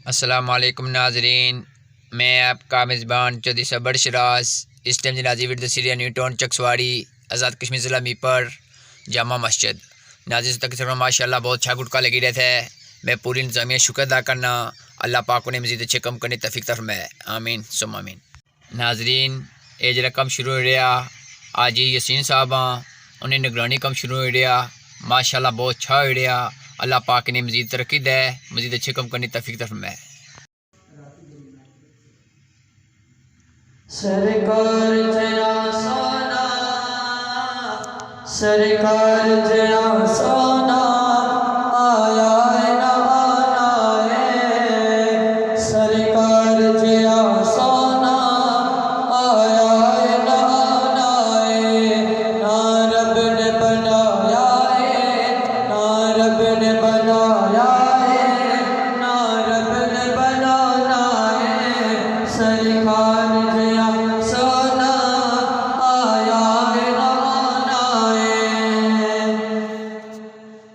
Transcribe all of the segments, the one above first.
अस्सलामुअलैकुम नाजरीन, मैं आपका मेज़बान चौधरी सबड़ शराज। इस टाइम नाजी विद सीरिया न्यूटन चकसवाड़ी आज़ाद कश्मीर ज़िला मीपर जामा मस्जिद नाजिर तक माशाल्लाह बहुत अच्छा गुटका लगी रहे थे। मैं पूरी इंतजामिया शुक्र अदा करना अल्लाह पाक ने मज़ीद अच्छे कम करने तौफीक तरफ में आमीन सुम आमीन। नाजरीन ये जरा कम शुरू हो रहा आज ही यसीन साहब उन्हें निगरानी कम शुरू हो रहा माशाल्लाह बहुत अच्छा हो रहा। अल्लाह पाक ने मज़ीद तरक्की दे मज़ीद अच्छे कम करने तौफीक तरफ में। सरकार जया सोना सरकार जया सोना आया है ना आना है। सरकार जया सोना आया है ना आना है। ना रब ने बनाया है ना रब ने बनाया है ना रब ने बनाना है। सरकार जया सोना आया है ना आना है।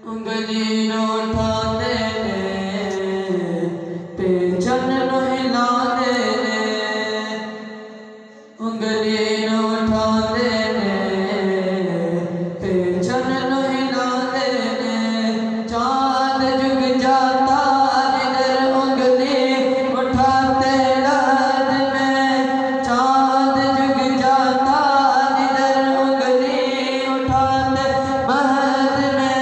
उंगली न उठाते पेचन न हिलाते उंगली न उठाते पेचन न हिलाते। चांद जुग जाता जिधर उंगली उठाते रात में। चांद जुग जाता जिधर उंगली उठाते महद में।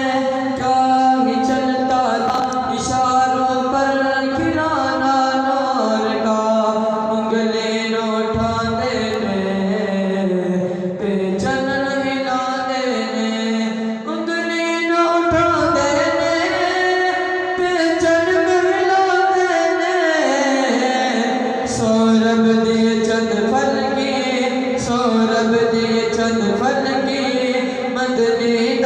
क्या ही चलता था इशारों पर खिलाना नूर का। उंगली न उठाते पेचन न हिलाते उंगली न उठाते पेचन न हिलाते। सौरभ दिए चंद फल की सौरभ दिए चंद फल